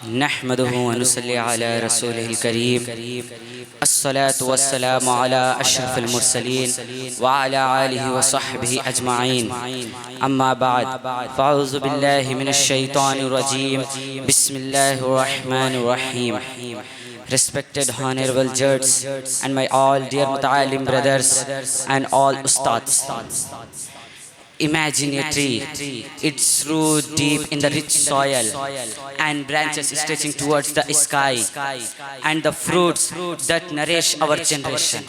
नहमदुहु व नुसल्ली अला रसूलिहिल करीम अस्सलातु वस्सलामु अला अशरफिल मुरसलीन व अला आलिहि व सहबिहि अजमाइन अम्मा बाद फ़अऊज़ु बिल्लाहि मिनश शैतानिर रजीम बिस्मिल्लाहिर रहमानिर रहीम। Respected honorable judges and my all dear muta'allim brothers and all ustads, imagine a tree, its root deep in the rich soil and branches stretching towards the sky, and the fruits that nourish our generation.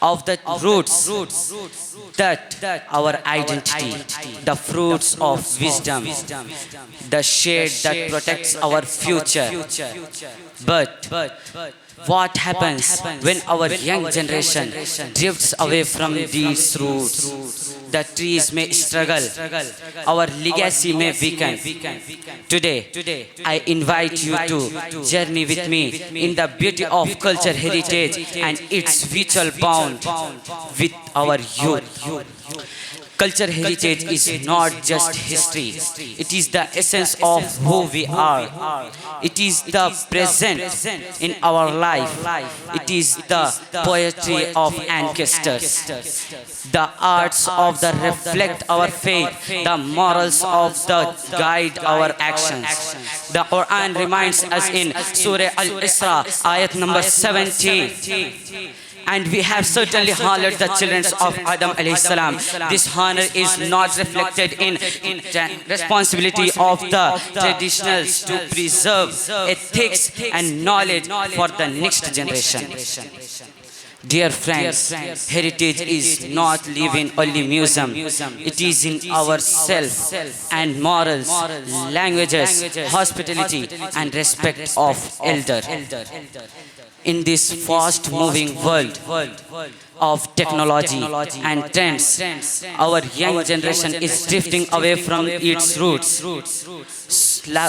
Of the roots that our identity, the fruits of wisdom, the shade that protects our future. But what happens when our young generation drifts away from these roots? The trees may struggle, our legacy may weaken. Today, I invite you to journey with me in the beauty of culture heritage and its vital bond with our youth. Culture heritage is not just history, it is the essence of who we are. It is the present in our life. It is the poetry of ancestors, the arts of the reflect our faith, the morals of the guide our actions. The Quran reminds us in Surah Al-Isra, ayat number 70. And we have certainly honored the children of Adam alayhi salam. This honor is not reflected in responsibility of the traditionals to preserve ethics and knowledge for the next generation. Dear friends, heritage is not live in only museum. It is in ourselves and morals, languages, hospitality and respect of elder. In this fast-moving world of technology and trends, our young generation is drifting away from its roots.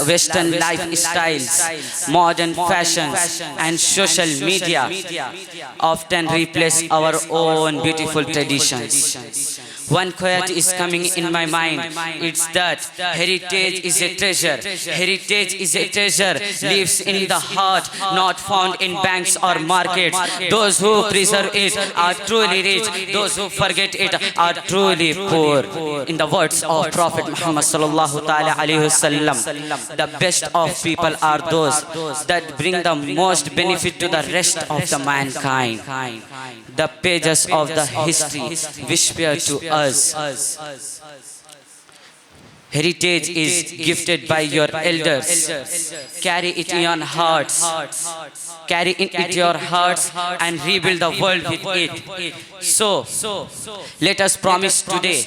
Western lifestyles, modern fashions, and social media often replace our own beautiful traditions. One quote is coming in my mind. It's that heritage is a treasure. Heritage is a treasure, lives in the heart, not found in banks or markets. Those who preserve it are truly rich. Those who forget it are truly poor. In the words of Prophet Muhammad sallallahu ta'ala alayhi wasallam, the best of people are those that bring the most benefit to the rest of the mankind. The pages of the history whisper to us. Heritage is gifted by your elders. Carry it in your hearts. Carry it in your hearts and rebuild the world with it. So, let us promise today,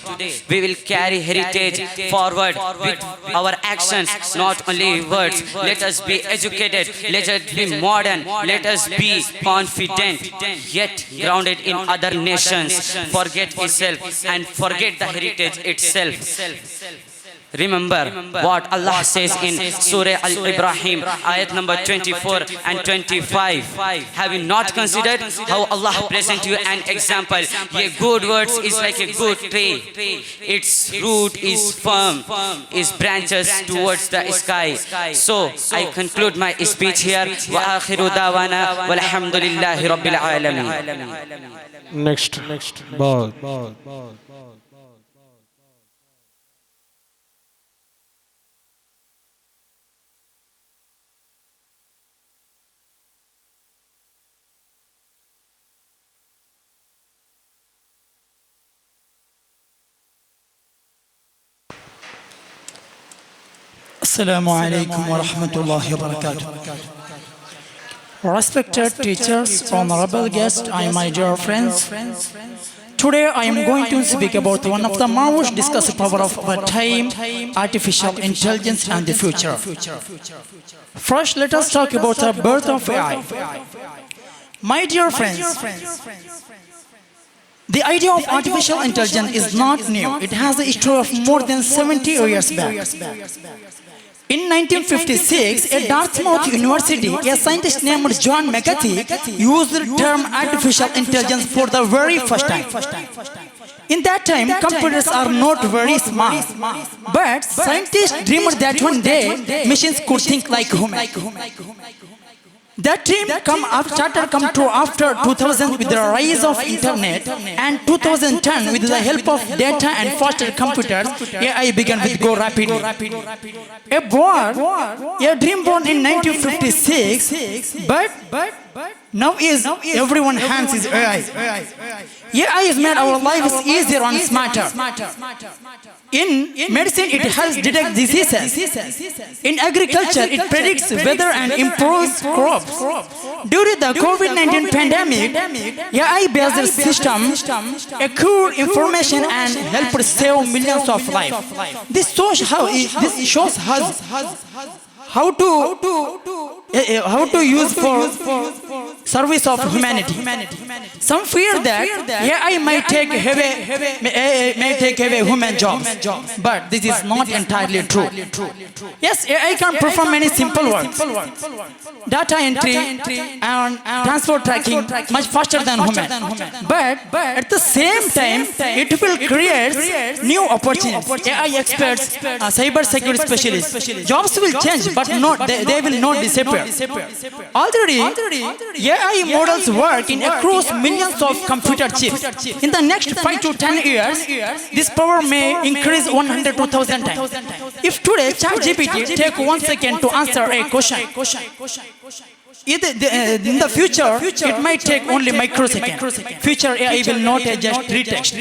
we will carry heritage forward with our actions, not only words. Let us be educated, let us be modern, let us be confident, yet grounded in other nations. Forget itself and forget the heritage itself. Remember what Allah says in Surah Al-Ibrahim, ayat number 24 and 25. Have you not considered how Allah present you an example? A good word is like a good tree. Its root is firm, its branches towards the sky. So I conclude my speech here. Wa akhiru dawana walhamdulillahi rabbil alamin. Next. Ball. Assalamu alaikum wa rahmatullahi wa barakatuh. Respected teachers, honorable guests, and my dear friends, today I am going to speak about one of the most discussed power of our time, artificial intelligence and the future. First, let us talk about the birth of AI. My dear friends, the idea of artificial intelligence is not new. It has a history of more than 70 years back. In 1956, at Dartmouth University, a scientist named John McCarthy used the term artificial intelligence for the very first time. In that time, computers are not very smart. But scientists dreamed that one day machines could think like humans. That dream started come true after 2000 with the rise of internet, and 2010 with the help of data and faster computers, AI began to go rapidly. A dream born in 1956, but now is everyone hands is AI. AI has made our lives easier and smarter. In medicine, it helps detect diseases. In agriculture, it predicts weather and improves crops. During the COVID-19 pandemic, AI-based system acquired information and helped save millions of lives. This shows how to use for service of humanity. Some fear that AI might take away human jobs, but this is not entirely true. Yes, AI can perform many simple works, data entry and transport tracking much faster than human. But at the same time, it will create new opportunities. AI experts, cyber security specialists, jobs will change, but they will not disappear. Already, AI models work in across millions of computer chips. In the next 5 to 10 years, this power may increase 100 to 1,000 times. If today ChatGPT takes 1 second to answer a question, in the future, it might take only microseconds. Future AI will not just read text.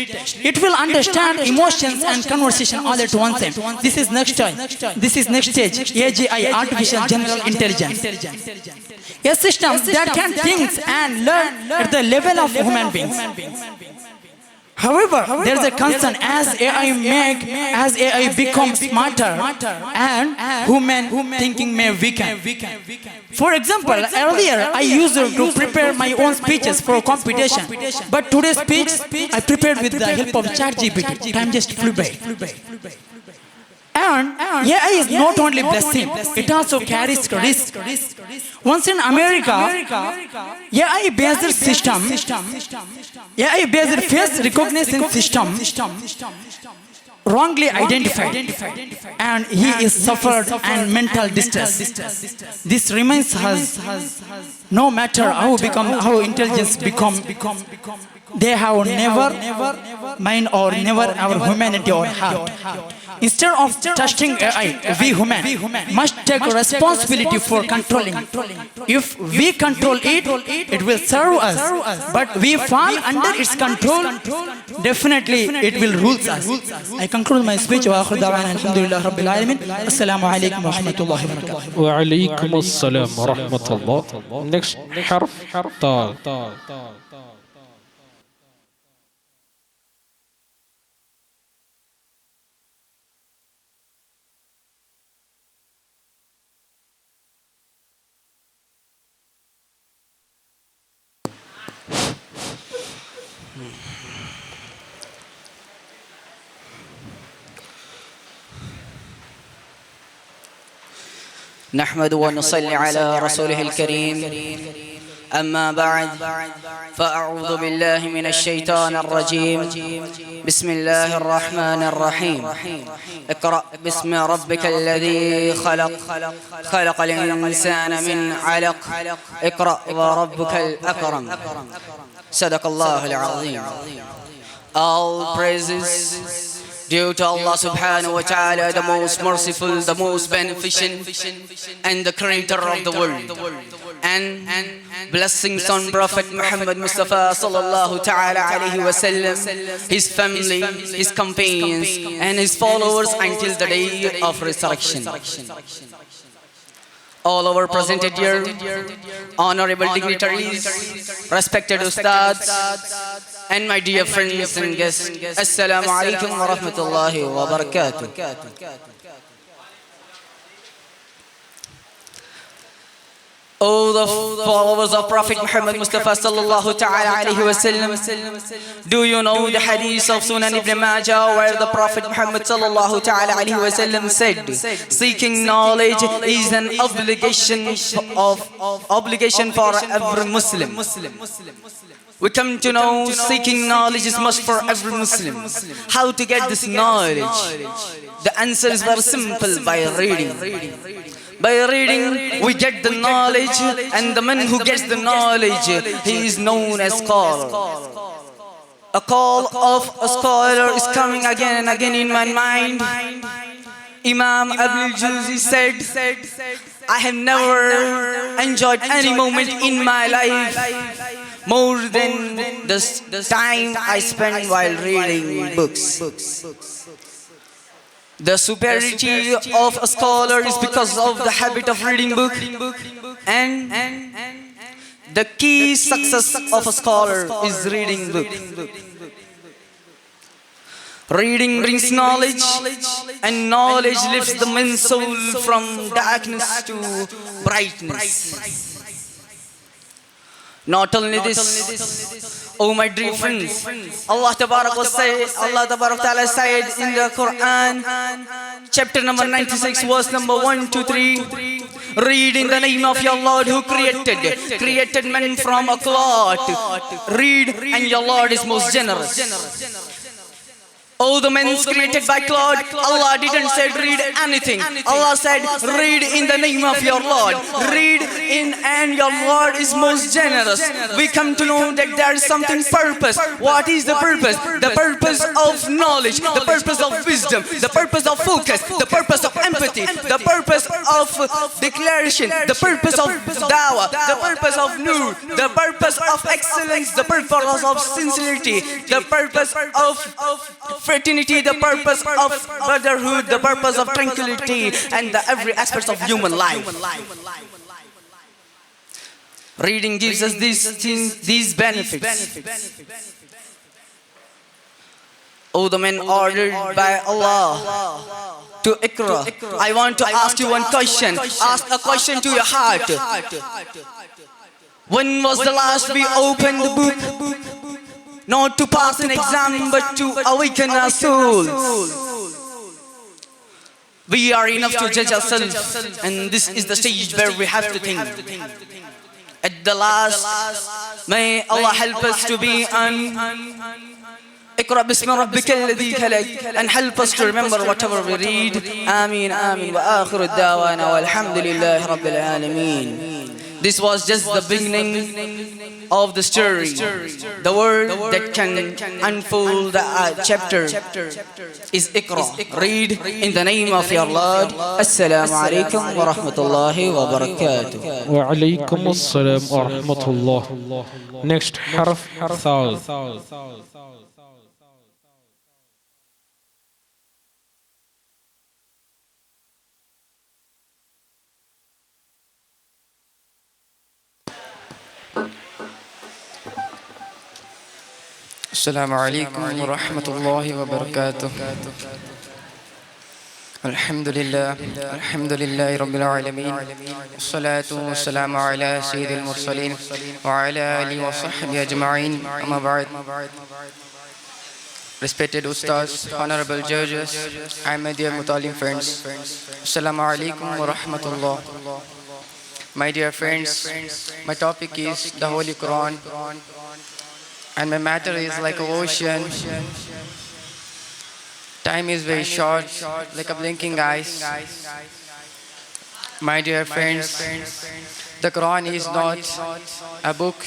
It will understand emotions and conversation all at once. This is next time. This is next stage. AGI, artificial general intelligence. A system that can think and learn at the level of human beings. However, there is a concern as AI becomes smarter and human thinking may weaken. For example, earlier I used to prepare my own speeches for competition, but today's speech I prepared with the help of ChatGPT. Time just flew by. And AI is not only blessing, it also carries risk. Once in America, AI-based face recognition system wrongly identified, and he is suffered and mental distress. This reminds us, no matter how intelligence become, they have never mind or never our humanity or heart. Instead of trusting AI, we human must take responsibility for controlling. If we control it, it will serve us. But we fall under its control, definitely it will rule us. I conclude my speech. Alhamdulillah Rabbil Alamin. Assalamu alaikum wa rahmatullahi wa barakatuh. Wa alaikum assalam wa rahmatullah. Next harf, ta. نحمد ونصلي على رسوله الكريم أما بعد فأعوذ بالله من الشيطان الرجيم بسم الله الرحمن الرحيم اقرأ باسم ربك الذي خلق الإنسان من علق اقرأ وربك الأكرم صدق الله العظيم. All praises due to Allah subhanahu wa ta'ala, the most merciful, the most beneficent, and the creator of the world. And blessings on Prophet Muhammad Mustafa sallallahu ta'ala alayhi wa sallam, his family, his companions, and his followers until the day of resurrection. All our presented here, honorable dignitaries, respected ustads, and my dear friends and guests, Assalamu alaikum wa rahmatullahi wa barakatuh. Oh, the followers of Prophet Muhammad Mustafa sallallahu ta'ala alayhi wa sallam, do you know the hadith of Sunan Ibn Majah where the Prophet Muhammad sallallahu ta'ala alayhi wa sallam said, seeking knowledge is an obligation for every Muslim. We come to know seeking knowledge is must for every Muslim. How to get this knowledge? The answer is very simple: by reading. By reading, we get the knowledge, and the man who gets the knowledge, he is known as scholar. A call of a scholar is coming again and again in my mind. Imam Ibn Jawzi said, I have never enjoyed any moment in my life more than the time I spend while reading books. The superiority of a scholar is because of the habit of reading book, and the key success of a scholar is reading book. Reading brings knowledge, and knowledge lifts the man's soul from darkness to brightness. Not only this, oh my dear friends, Allah Tabarak Ta'ala said in the Quran, chapter number 96, verse number 1 to 3, read in the name of your Lord who created man from a clot. Read, and your Lord is most generous. All the men created by cloud, Allah didn't say read anything. Allah said read in the name of your Lord. Read in, and your Lord is most generous. We come to know that there is something purpose. What is the purpose? The purpose of knowledge, the purpose of wisdom, the purpose of focus, the purpose of empathy, the purpose of declaration, the purpose of dawah, the purpose of nur, the purpose of excellence, the purpose of sincerity, the purpose of fraternity, the purpose of brotherhood, the purpose of tranquility, and the every aspect of human life. Reading gives us these benefits. Oh, the men ordered by Allah to Iqra. I want to ask you one question. Ask a question to your heart. When was the last we opened the book? Not to pass an exam, but to awaken our souls. We are enough to judge ourselves, and this is the stage where we have to think. At the last, may Allah help us to be on Iqra bismi rabbika alladhi khalaq, and help us to remember whatever we read. Ameen, ameen, wa akhiru da'wana walhamdulillahi rabbil alameen. This was just the beginning of the story. The word that can unfold the chapter is Iqra. Read in the name of your Lord. Assalamu alaikum wa rahmatullahi wa barakatuh. Wa alaykum assalam wa rahmatullah. Next harf, thal. السلام عليكم ورحمة الله وبركاته. الحمد لله رب العالمين، والصلاة والسلام على سيد المرسلين وعلى آله وصحبه أجمعين. أما بعد. Respected Ustaz, honorable judges, and my dear Mutalim friends, Assalamu alaikum wa rahmatullah. My dear friends, my topic is the Holy Quran, and my matter is like an ocean. Time is very short, like a blinking eyes. My dear friends, the Quran is not a book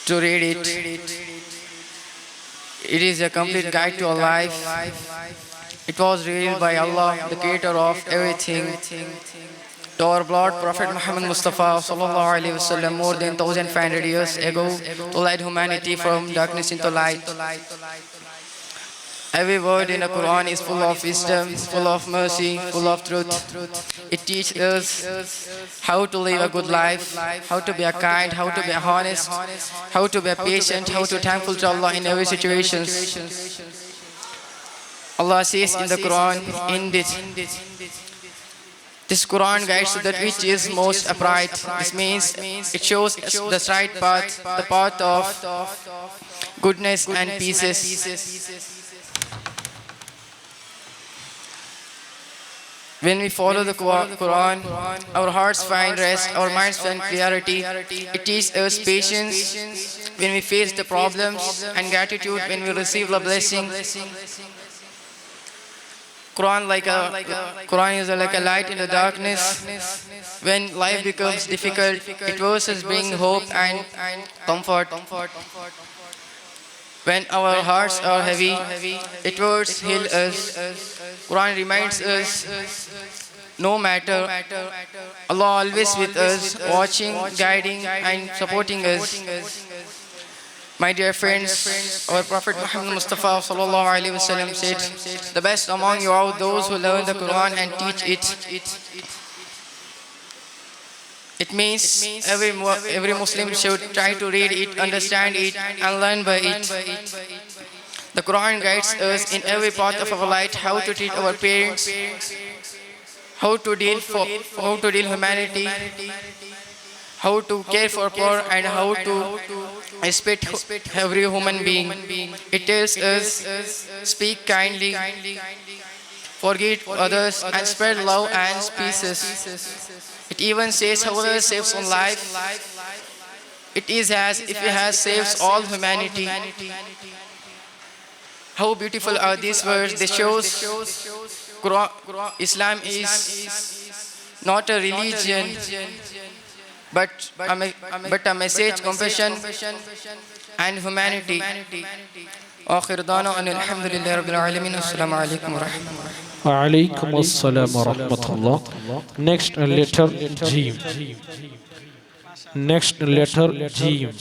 to read it. It is a complete guide to our life. It was revealed by Allah, the creator of everything, to our beloved Prophet Muhammad Mustafa sallallahu alaihi wasallam more than 1500 years ago, to lead humanity from darkness into light. Every word in the Quran is full of wisdom, full of mercy, full of truth. It teaches us how to live a good life, how to be a kind, how to be honest, how to be patient, how to be thankful to Allah in every situation. Allah says in the Quran, this Quran guides to that which is most upright. This means it shows the right path, the path of goodness and peace. When we follow the Quran, our hearts find rest, our minds find clarity. It teaches us patience when we face the problems and gratitude when we receive the blessing. Quran is like a light in the darkness. When life becomes difficult, its verses bring hope and comfort. When our hearts are heavy, its words heal us. Quran reminds us, no matter, Allah always with us, watching, guiding, and supporting us. My dear friends, our Prophet Muhammad Mustafa sallallahu alaihi wasallam said, "The best among you are those who learn the Quran and teach it." It means every Muslim should try to read it, understand it, and learn by it. The Quran guides us in every part of our life: how to treat our parents, how to deal humanity, how to care for poor, and how to respect every human being. It tells us, speak kindly, forgive others, and spread love and peace. It even says, whoever saves one life, it is as if he has saved all humanity. How beautiful are these words? They shows Islam is not a religion, but a message, compassion, and humanity. آخر دعوانا أن الحمد لله رب العالمين والسلام عليكم ورحمة الله. Alaikum assalam wa rahmatullah. Next letter Jim. Next letter Jim.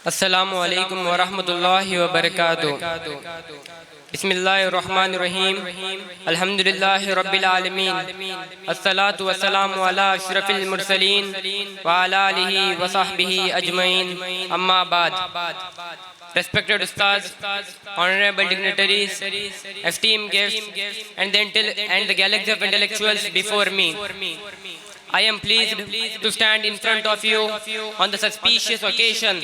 Assalamu alaikum wa rahmatullahi wa barakatuh. Bismillahir Rahmanir Rahim. Alhamdulillahi Rabbil Alameen. Assalatu wassalamu ala ashrafil mursaleen wa ala alihi wa sahbihi ajmain. Amma ba'd. Respected Ustads, honorable dignitaries, esteemed guests, and the galaxy of intellectuals before me. I am pleased to stand in front of you on the auspicious occasion.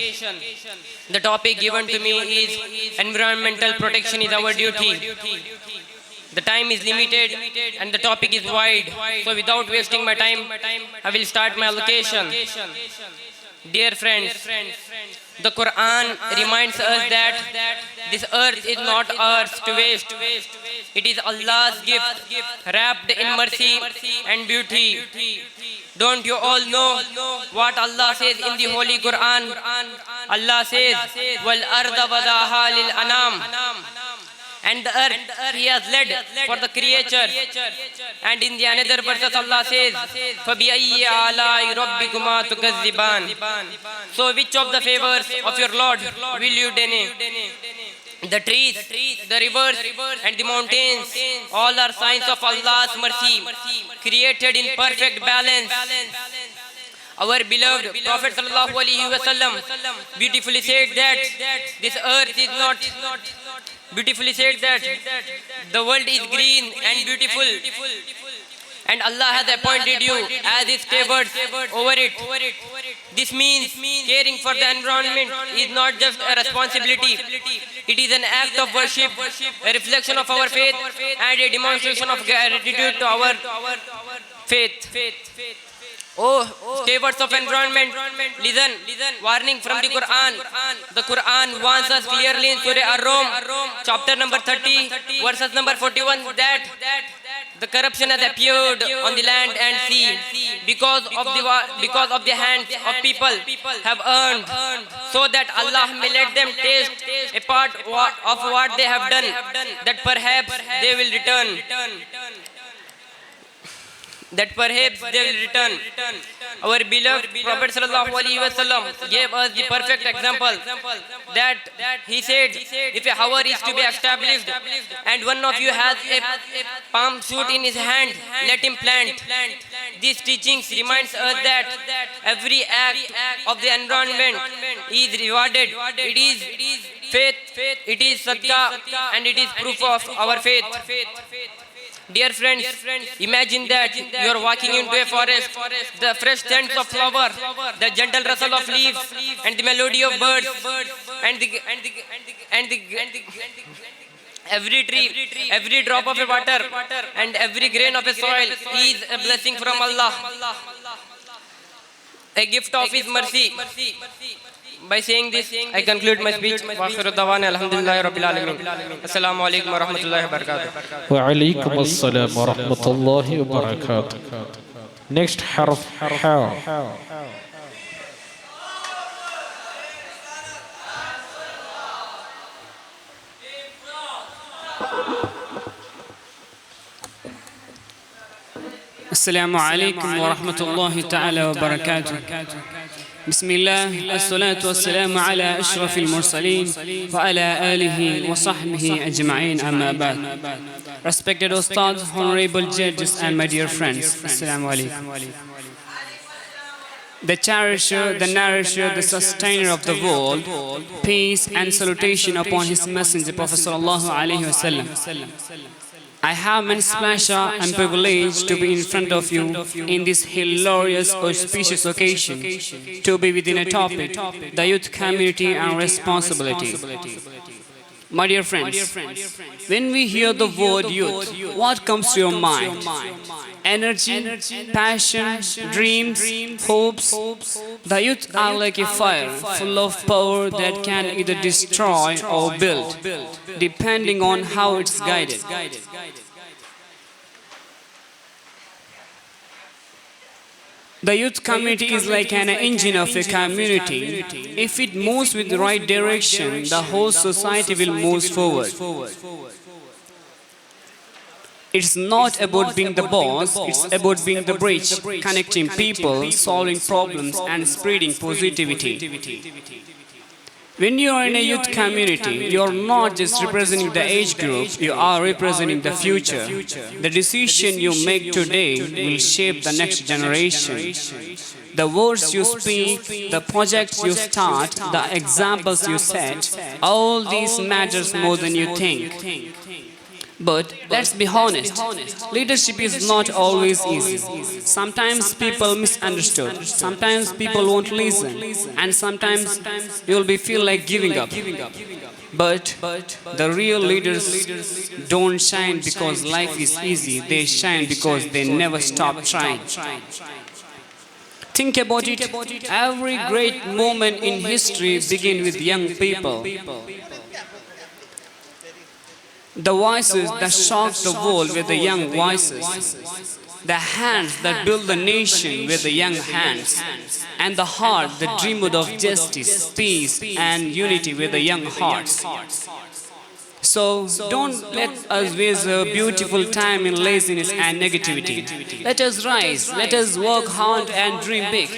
The topic given to me is environmental protection is our duty. The time is limited and the topic is wide. So without wasting my time, I will start my allocation. Dear friends, the Quran reminds us that this earth is not ours to waste. It is Allah's gift, wrapped in mercy and beauty. Don't you all know what Allah says in the Holy Quran? Allah says, "Wal arda wadaha lil anam." And the earth He has led for the creatures. And in the another verse Allah says, فَبِأَيِّ آلَاءِ رَبِّكُمَا تُكَذِّبَانِ. So which of the favors of your Lord will you deny? The trees, the rivers, and the mountains, all are signs of Allah's mercy, created in perfect balance. Our beloved Prophet sallallahu alaihi wasallam beautifully said that this earth is not. Beautifully said that the world is green and beautiful, and Allah has appointed you as His stewards over it. This means caring for the environment is not just a responsibility, it is an act of worship, a reflection of our faith, and a demonstration of gratitude to our faith. Oh, stewards of environment, listen, warning from the Quran. The Quran warns us clearly in Surah Ar-Rum, chapter number 30, verses number 41, that the corruption has appeared on the land and sea because of the hands of people have earned, so that Allah may let them taste a part of what they have done, that perhaps they will return. Our beloved Prophet sallallahu alaihi wasallam gave us the perfect example that he said, if a hour is to be established and one of you has a palm shoot in his hand, let him plant. These teachings reminds us that every act of the environment is rewarded. It is faith, it is sadaqah, and it is proof of our faith. Dear friends, imagine that you are walking into a forest, the fresh scents of flower, the gentle rustle of leaves, and the melody of birds, and every tree, every drop of a water, and every grain of a soil is a blessing from Allah, a gift of His mercy. By saying this, I conclude my speech. Wa akhiru dawana alhamdulillahi rabbil alamin. Assalamu alaikum wa rahmatullahi wa barakatuh. Wa alaikum assalam wa rahmatullahi wa barakatuh. Next harf, ha. السلام عليكم ورحمة الله تعالى وبركاته. بسم الله الصلاة والسلام على أشرف المرسلين وعلى آله وصحبه أجمعين أما بعد. Respected Ustads, honorable judges and my dear friends, Assalamu alaikum. The cherisher, the nourisher, the sustainer of the world, peace and salutation upon his messenger Prophet sallallahu alaihi wasallam. I have immense pleasure and privilege to be in front of you in this hilarious auspicious occasion to be within a topic, the youth community and responsibility. My dear friends, when we hear the word youth, what comes to your mind? Energy, passion, dreams, hopes. The youth are like a fire, full of power that can either destroy or build, depending on how it's guided. The youth community is like an engine of a community. If it moves with the right direction, the whole society will move forward. It's not about being the boss, it's about being the bridge, connecting people, solving problems and spreading positivity. When you are in a youth community, you are not just representing the age group, you are representing the future. The decision you make today will shape the next generation. The words you speak, the projects you start, the examples you set, all these matters more than you think. But let's be honest, leadership is not always easy. Sometimes people misunderstood, sometimes people won't listen, and sometimes you'll feel like giving up. But the real leaders don't shine because life is easy, they shine because they never stop trying. Think about it, every great moment in history begins with young people. The voices that shock the world were the young voices. The hands that build the nation were the young hands. And the heart that dreamed of justice, peace and unity were the young hearts. So don't let us waste a beautiful time in laziness and negativity. Let us rise, let us work hard and dream big.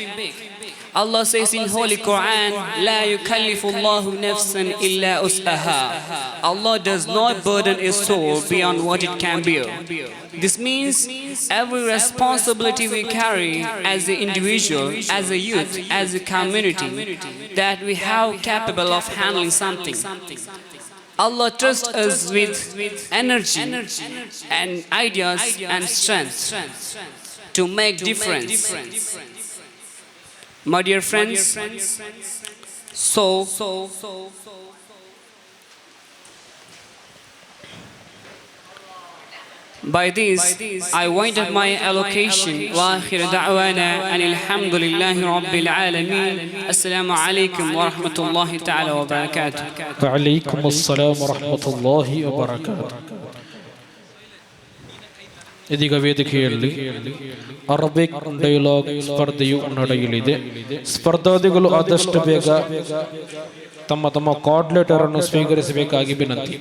Allah says in Holy Quran, لا يكلف الله نفسا إلا وسعها. Allah does not burden a soul beyond what it can bear. This means every responsibility we carry as an individual, as a youth, as a community, that we have capable of handling something. Allah trusts us with energy and ideas and strength to make difference. My dear friends, by this, I wind up my allocation. Wa akhiru da'wana anil hamdulillahi rabbil alameen. Assalamu alaikum wa rahmatullahi ta'ala wa barakatuh. Wa alaikum assalam wa rahmatullahi wa barakatuh. ಇದೀಗ ವೇದಿಕೆಯಲ್ಲಿ Arabic dialogue ಸ್ಪರ್ಧೆಯು ನಡೆಯಲಿದೆ. ಸ್ಪರ್ಧಾರ್ಥಿಗಳು ಆದಷ್ಟು ಬೇಗ ತಮ್ಮ card ಅನ್ನು ಸ್ವೀಕರಿಸಬೇಕಾಗಿ ವಿನಂತಿ.